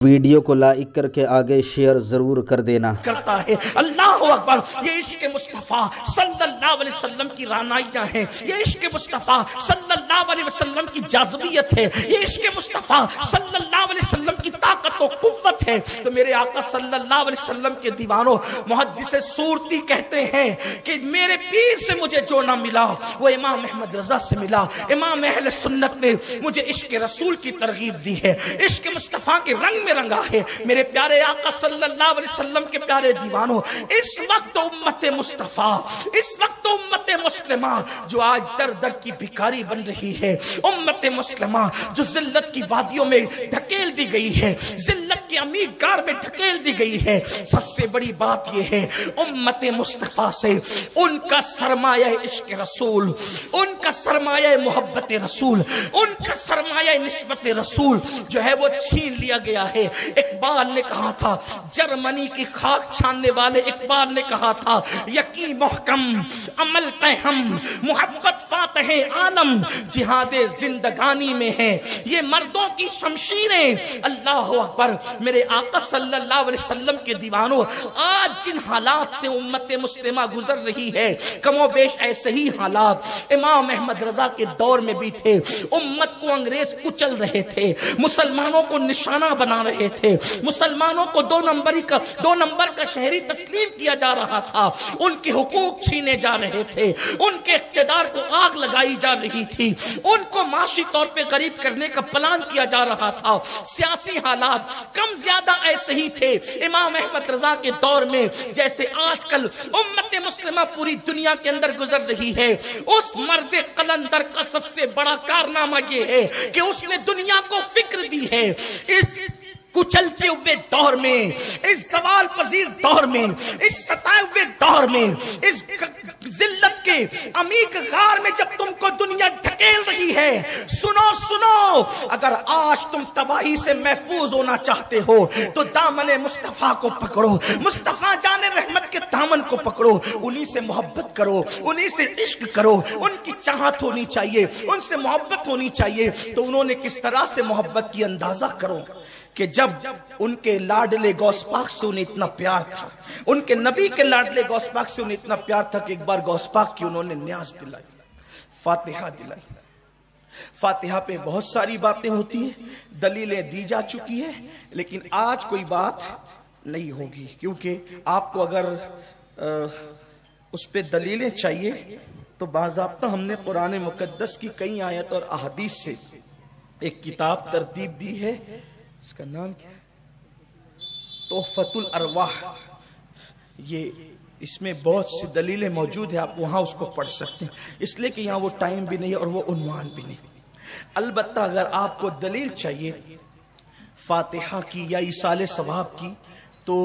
Video کو like کر کے آگے شیئر ضرور کر دینا کرتا ہے۔ اللہ اکبر، یہ عشق مصطفیٰ صلی اللہ علیہ وسلم کی رعنائیاں ہیں، یہ عشق مصطفیٰ صلی اللہ علیہ وسلم کی جاذبیت ہے، یہ عشق مصطفیٰ صلی اللہ علیہ وسلم کی طاقت و قوت ہے۔ تو میرے آقا صلی اللہ علیہ وسلم کے دیوانوں، محدث صورتی کہتے ہیں کہ میرے پیر سے مجھے جو نہ ملا وہ امام احمد رضا سے ملا۔ امام اہل سنت نے مجھے عشق رسول کی ترغیب دی ہے، عشق مصطفیٰ کے رنگ میں رنگا ہے۔ میرے پیارے آقا صلی اللہ علیہ وسلم کے پیارے دیوانوں، اس وقت امت مصطفیٰ، اس وقت امت مسلمہ جو آج در در کی بھکاری بن رہی ہے، امت مسلمہ جو ذلت کی وادیوں میں ڈھکیل دی گئی ہے، ذلت کے عمیق گار میں ڈھکیل دی گئی ہے، سب سے بڑی بات یہ ہے امت مصطفیٰ سے ان کا سرمایہ عشق رسول، ان کا سرمایہ محبت رسول، ان کا سرمایہ نسبت رسول جو ہے وہ چھین لیا گیا ہے۔ اقبال نے کہا تھا، جرمنی کی خاک چھاننے والے اقبال نے کہا تھا، یقین محکم عمل پہ ہم محبت فاتح عالم جہاد زندگانی میں ہے، یہ مردوں کی شمشیریں۔ اللہ اکبر، میرے آقا صلی اللہ علیہ وسلم کے دیوانوں، آج جن حالات سے امت مسلمہ گزر رہی ہے کم و بیش ایسے ہی حالات امام احمد رضا کے دور میں بھی تھے۔ امت کو انگریز کچل رہے تھے، مسلمانوں کو نشانہ بنا رہے تھے، مسلمانوں کو دو نمبر کا شہری تسلیم کیا جا رہا تھا، ان کے حقوق چھینے جا رہے تھے، ان کے اقتدار کو آگ لگائی جا رہی تھی، ان کو معاشی طور پہ غریب کرنے کا پلان کیا جا رہا تھا۔ سیاسی حالات کم زیادہ ایسے ہی تھے امام احمد رضا کے دور میں جیسے آج کل امت مسلمہ پوری دنیا کے اندر گزر رہی ہے۔ اس مرد قلندر کا سب سے بڑا کارنامہ یہ ہے کہ اس نے دنیا کو فکر دی ہے۔ اس کچلتے ہوئے دور میں، اس زوال پذیر دور میں، اس ستائے ہوئے دور میں، اس ذلت کے عمیق غار میں جب تم کو دنیا ڈھکیل رہی ہے، سنو، اگر آج تم تباہی سے محفوظ ہونا چاہتے ہو تو دامن مصطفیٰ کو پکڑو، مصطفیٰ جان رحمت کے دامن کو پکڑو، انہی سے محبت کرو، انہی سے عشق کرو، ان کی چاہت ہونی چاہیے، ان سے محبت ہونی چاہیے۔ تو انہوں نے کس طرح سے محبت کی اندازہ کرو کہ جب ان کے لاڈلے غوث پاک سے انہیں اتنا پیار تھا، ان کے نبی کے لاڈلے غوث پاک سے انہیں اتنا پیار تھا کہ ایک بار غوث پاک کی انہوں نے نیاز دلائی، فاتحہ دلائی۔ فاتحہ پہ بہت ساری باتیں ہوتی ہیں، دلیلیں دی جا چکی ہیں، لیکن آج کوئی بات نہیں ہوگی، کیونکہ آپ کو اگر اس پہ دلیلیں چاہیے تو باضابطہ ہم نے قرآن مقدس کی کئی آیت اور احادیث سے ایک کتاب ترتیب دی ہے، اس کا نام کیا ہے؟ تحفۃ الارواح۔ یہ اس میں بہت سی دلیلیں موجود ہیں، آپ وہاں اس کو پڑھ سکتے ہیں، اس لیے کہ یہاں وہ ٹائم بھی نہیں ہے اور وہ عنوان بھی نہیں۔ البتہ اگر آپ کو دلیل چاہیے فاتحہ کی یا ایصال ثواب کی تو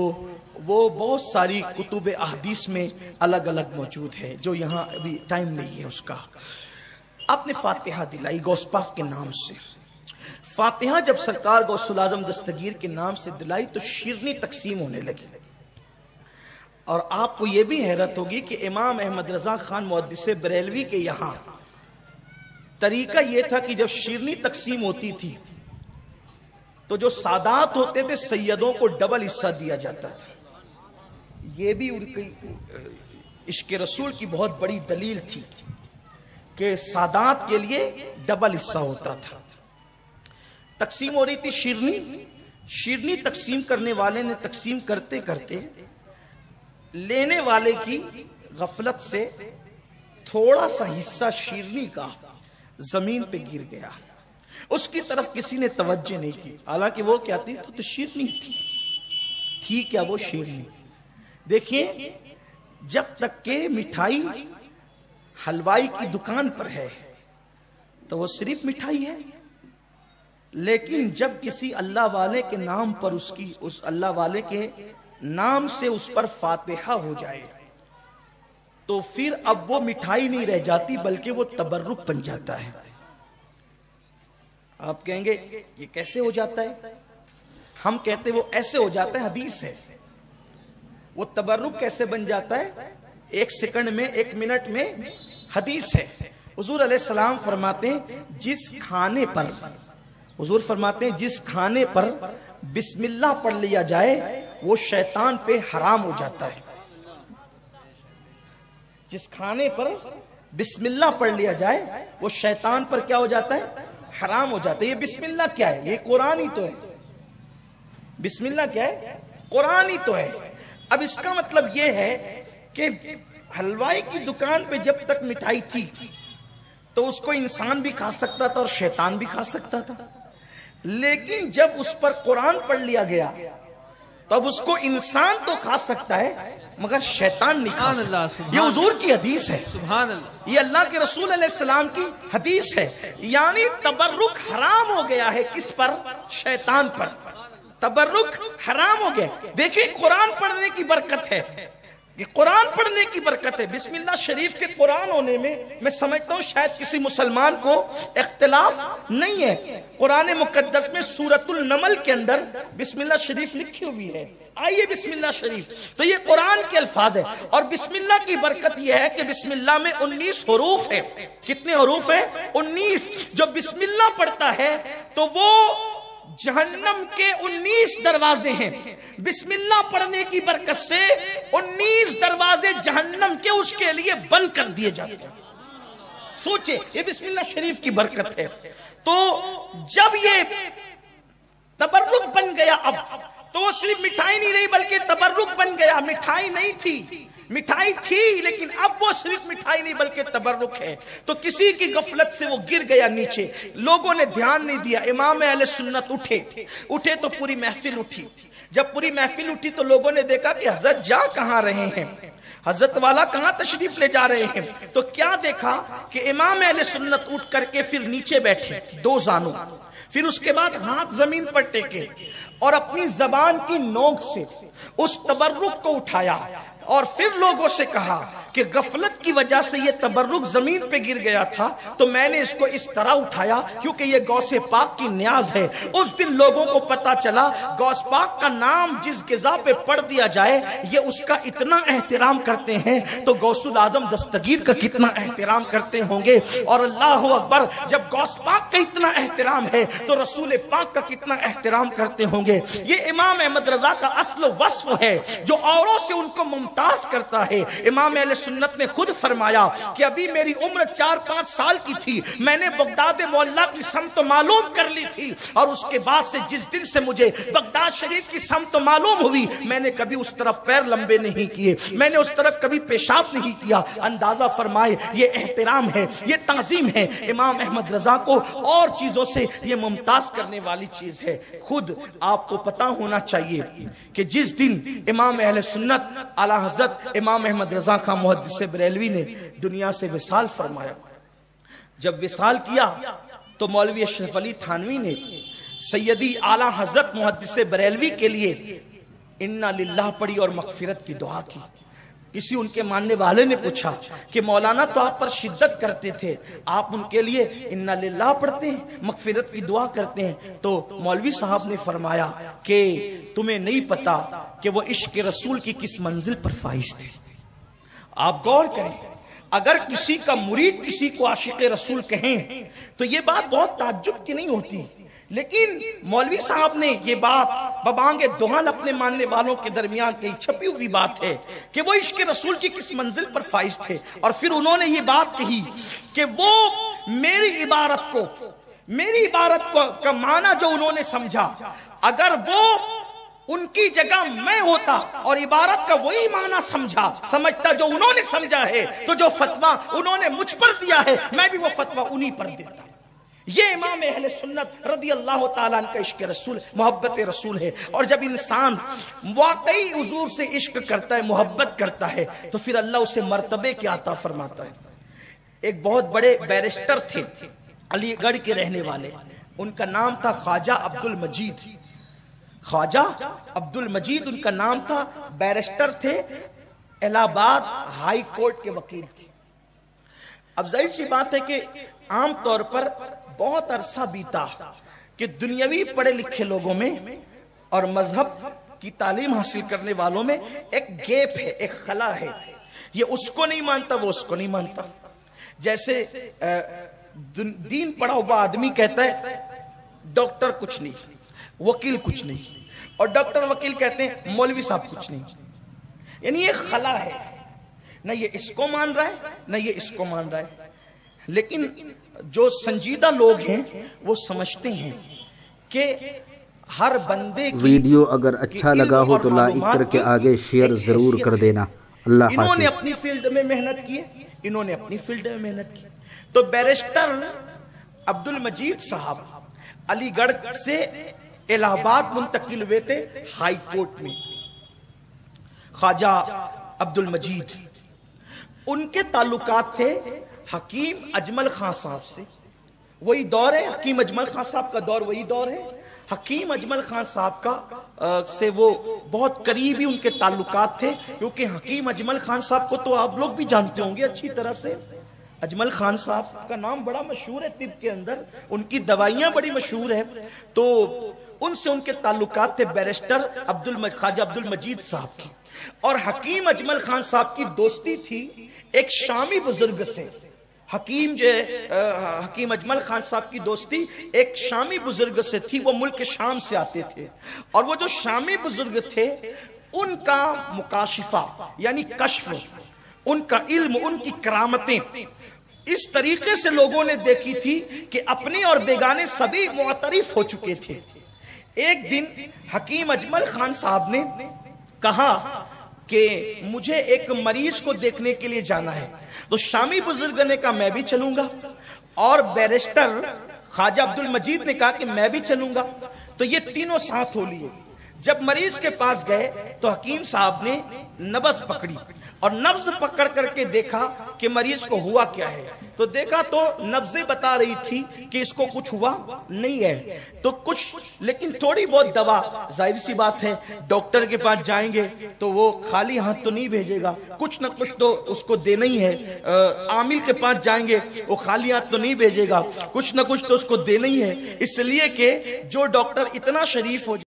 وہ بہت ساری کتب احادیث میں الگ الگ موجود ہے، جو یہاں ابھی ٹائم نہیں ہے اس کا۔ آپ نے فاتحہ دلائی غوث پاک کے نام سے۔ فاتحہ جب سرکار غوث الاعظم دستگیر کے نام سے دلائی تو شیرنی تقسیم ہونے لگی، اور آپ کو یہ بھی حیرت ہوگی کہ امام احمد رضا خان محدث بریلوی کے یہاں طریقہ یہ تھا کہ جب شیرنی تقسیم ہوتی تھی تو جو سادات ہوتے تھے سیدوں کو ڈبل حصہ دیا جاتا تھا۔ یہ بھی ان کی عشق رسول کی بہت بڑی دلیل تھی کہ سادات کے لیے ڈبل حصہ ہوتا تھا۔ تقسیم ہو رہی تھی شیرنی تقسیم کرنے والے نے تقسیم کرتے کرتے لینے والے کی غفلت سے تھوڑا سا حصہ شیرنی کا زمین پہ گر گیا، اس کی طرف کسی نے توجہ نہیں کی، حالانکہ وہ کیا تھی تو شیرنی تھی کیا وہ شیرنی۔ دیکھیں، جب تک کہ مٹھائی حلوائی کی دکان پر ہے تو وہ صرف مٹھائی ہے، لیکن جب کسی اللہ والے کے نام پر اس اللہ والے کے نام سے اس پر فاتحہ ہو جائے تو پھر اب وہ مٹھائی نہیں رہ جاتی بلکہ وہ تبرک بن جاتا ہے۔ آپ کہیں گے یہ کیسے ہو جاتا ہے؟ ہم کہتے وہ ایسے ہو جاتا ہے، حدیث ہے۔ وہ تبرک کیسے بن جاتا ہے؟ ایک سیکنڈ میں، ایک منٹ میں، حدیث ہے۔ حضور علیہ السلام فرماتے ہیں جس کھانے پر بسم اللہ پڑھ لیا جائے وہ شیطان پہ حرام ہو جاتا ہے. جس کھانے پر بسم اللہ پڑھ لیا جائے وہ شیطان پر کیا ہو جاتا ہے؟ حرام ہو جاتا ہے. یہ بسم اللہ کیا ہے؟ یہ قرآن ہی تو ہے. بسم اللہ کیا ہے؟ قرآن ہی تو ہے. اب اس کا مطلب یہ ہے کہ حلوائی کی دکان پہ جب تک مٹھائی تھی تو اس کو انسان بھی کھا سکتا تھا اور شیطان بھی کھا سکتا تھا. لیکن جب اس پر قرآن پڑھ لیا گیا تب اس کو انسان تو کھا سکتا ہے مگر شیطان نہیں کھا سکتا. یہ حضور کی حدیث ہے. سبحان اللہ. یہ اللہ کے رسول علیہ السلام کی حدیث ہے. یعنی تبرک حرام ہو گیا ہے. کس پر؟ شیطان پر. تبرک حرام ہو گیا. دیکھیں قرآن پڑھنے کی برکت ہے. یہ قرآن پڑھنے کی برکت ہے. بسم اللہ شریف کے قرآن ہونے میں سمجھتا ہوں شاید کسی مسلمان کو اختلاف نہیں ہے. قرآن مقدس میں سورۃ النمل کے اندر بسم اللہ شریف لکھی ہوئی ہے. آئیے بسم اللہ شریف تو یہ قرآن کے الفاظ ہے. اور بسم اللہ کی برکت یہ ہے کہ بسم اللہ میں 19 حروف ہے. کتنے حروف ہیں؟ 19. جو بسم اللہ پڑھتا ہے تو وہ جہنم کے 19 دروازے ہیں. بسم اللہ پڑھنے کی برکت سے 19 دروازے جہنم کے اس کے لیے بند کر دیے جاتے ہیں. سوچے یہ بسم اللہ شریف کی برکت ہے. تو جب یہ تبرک بن گیا اب تو وہ صرف مٹھائی نہیں رہی بلکہ تبرک بن گیا. مٹھائی نہیں تھی، مٹھائی تھی لیکن اب وہ صرف مٹھائی نہیں بلکہ تبرک ہے. تو کسی کی غفلت سے وہ گر گیا نیچے. لوگوں نے دھیان نہیں دیا. امام اہل سنت اٹھے تو پوری محفل اٹھی. جب پوری محفل اٹھی تو لوگوں نے دیکھا کہ حضرت جا کہاں رہے ہیں، حضرت والا کہاں تشریف لے جا رہے ہیں. تو کیا دیکھا کہ امام اہل سنت اٹھ کر کے پھر نیچے بیٹھے 2 زانوں. پھر اس کے بعد ہاتھ زمین پر ٹیکے اور اپنی زبان کی نوک سے اس تبرک کو اٹھایا اور پھر لوگوں سے کہا کہ غفلت کی وجہ سے یہ تبرک زمین پہ گر گیا تھا تو میں نے اس کو اس طرح اٹھایا کیونکہ یہ غوث پاک کی نیاز ہے. اس دن لوگوں کو پتا چلا غوث پاک کا نام جس غذا پہ پڑھ دیا جائے یہ اس کا اتنا احترام کرتے ہیں تو غوث الاعظم دستگیر کا کتنا احترام کرتے ہوں گے. اور اللہ اکبر جب غوث پاک کا اتنا احترام ہے تو رسول پاک کا کتنا احترام کرتے ہوں گے. یہ امام احمد رضا کا اصل وصف ہے جو اوروں سے ان کو ممتاز کرتا ہے. امام اہل سنت نے خود فرمایا کہ ابھی میری عمر 4-5 سال کی تھی، میں نے بغداد معلیٰ کی سمت معلوم کر لی تھی اور اس کے بعد سے جس دن سے مجھے بغداد شریف کی سمت معلوم ہوئی میں نے کبھی اس طرف پیر لمبے نہیں کیے، میں نے اس طرف کبھی پیشاب نہیں کیا. اندازہ فرمائے یہ احترام ہے، یہ تعظیم ہے. امام احمد رضا کو اور چیزوں سے یہ ممتاز کرنے والی چیز ہے. خود آپ کو پتا ہونا چاہیے کہ جس دن امام اہل سنت اعلیٰ حضرت امام احمد رضا کا محدث بریلوی نے دنیا سے وصال فرمایا، جب وصال کیا تو مولوی اشرف علی تھانوی نے سیدی اعلیٰ حضرت محدث بریلوی کے لیے انا للہ پڑھی اور مغفرت کی دعا کی. کسی ان کے ماننے والے نے پوچھا کہ مولانا تو آپ پر شدت کرتے تھے، آپ ان کے لیے انا للہ پڑھتے ہیں، مغفرت کی دعا کرتے ہیں؟ تو مولوی صاحب نے فرمایا کہ تمہیں نہیں پتا کہ وہ عشق رسول کی کس منزل پر فائز تھے. آپ غور کریں، اگر کسی کا مرید کسی کو عاشق رسول کہیں تو یہ بات بہت تعجب کی نہیں ہوتی، لیکن مولوی صاحب نے یہ بات ببانگ دہن اپنے ماننے والوں کے درمیان کہیں چھپی ہوئی بات ہے کہ وہ عشق رسول کی کس منزل پر فائز تھے. اور پھر انہوں نے یہ بات کہی کہ وہ میری عبارت کا معنی جو انہوں نے سمجھا، اگر وہ ان کی جگہ میں ہوتا اور عبارت کا وہی معنی سمجھتا جو انہوں نے سمجھا ہے تو جو فتویٰ انہوں نے مجھ پر دیا ہے میں بھی وہ فتویٰ انہی پر دیتا. یہ امام اہل سنت رضی اللہ تعالیٰ عنہ کا عشق رسول، محبت رسول ہے. اور جب انسان واقعی حضور سے عشق کرتا ہے، محبت کرتا ہے تو پھر اللہ اسے مرتبے کی عطا فرماتا ہے. ایک بہت بڑے بیرسٹر تھے علی گڑھ کے رہنے والے، ان کا نام تھا خواجہ عبد المجید. خواجہ عبد المجید ان کا نام تھا، بیرسٹر تھے، الہ آباد ہائی کورٹ کے وکیل تھے. اب ظاہر سی بات ہے کہ عام طور پر بہت عرصہ بیتا کہ دنیاوی پڑھے لکھے لوگوں میں اور مذہب کی تعلیم حاصل کرنے والوں میں ایک گیپ ہے، ایک خلا ہے. یہ اس کو نہیں مانتا، وہ اس کو نہیں مانتا. جیسے دین پڑھا ہوا آدمی کہتا ہے ڈاکٹر کچھ نہیں، وکیل کچھ نہیں، اور ڈاکٹر وکیل کہتے ہیں مولوی صاحب کچھ نہیں. یعنی یہ خلا ہے، نہ یہ اس کو مان رہا ہے نہ یہ اس کو مان رہا ہے. لیکن جو سنجیدہ لوگ ہیں وہ سمجھتے ہیں کہ ہر بندے کی ویڈیو اگر اچھا لگا ہو تو لائک کر کے آگے شیئر ضرور کر دینا. اللہ حافظ. انہوں نے اپنی فیلڈ میں محنت کی، انہوں نے اپنی فیلڈ میں محنت کی. تو بیرسٹر عبد المجید صاحب علی گڑھ سے الہ آباد منتقل ہوئے تھے ہائی کورٹ میں. خواجہ عبد المجید، ان کے تعلقات تھے حکیم اجمل خان صاحب سے. وہی دور ہے، حکیم اجمل خان صاحب کا دور وہی دور ہے. حکیم اجمل خان صاحب کا سے وہ بہت قریبی ان کے تعلقات تھے، کیونکہ حکیم اجمل خان صاحب کو تو آپ لوگ بھی جانتے ہوں گے اچھی طرح سے. اجمل خان صاحب کا نام بڑا مشہور ہے طب کے اندر، ان کی دوائیاں بڑی مشہور ہیں. تو ان سے ان کے تعلقات تھے بیرسٹر خواجہ عبد المجید صاحب کی. اور حکیم اجمل خان صاحب کی دوستی تھی ایک شامی بزرگ سے. حکیم اجمل خان صاحب کی دوستی ایک شامی بزرگ سے تھی، وہ ملک شام سے آتے تھے. اور وہ جو شامی بزرگ تھے ان کا مکاشفہ یعنی کشف، ان کا علم، ان کی کرامتیں اس طریقے سے لوگوں نے دیکھی تھی کہ اپنے اور بیگانے سبھی معترف ہو چکے تھے. ایک دن حکیم اجمل خان صاحب نے کہا کہ مجھے ایک مریض کو دیکھنے کے لیے جانا ہے. تو شامی بزرگ نے کہا میں بھی چلوں گا، اور بیرسٹر خواجہ عبد المجید نے کہا کہ میں بھی چلوں گا. تو یہ تینوں ساتھ ہو لیے. جب مریض کے پاس گئے تو حکیم صاحب نے نبض پکڑی، اور نبض پکڑ کر کے دیکھا کہ مریض کو ہوا کیا ہے. تو دیکھا تو نبضیں بتا رہی تھی کہ اس کو کچھ ہوا نہیں ہے. تو کچھ لیکن تھوڑی بہت دوا، ظاہر سی بات ہے ڈاکٹر کے پاس جائیں گے تو وہ خالی ہاتھ تو نہیں بھیجے گا، کچھ نہ کچھ تو اس کو دینا ہی ہے. عامل کے پاس جائیں گے وہ خالی ہاتھ تو نہیں بھیجے گا، کچھ نہ کچھ تو اس کو دینا ہی ہے. اس لیے کہ جو ڈاکٹر اتنا شریف ہو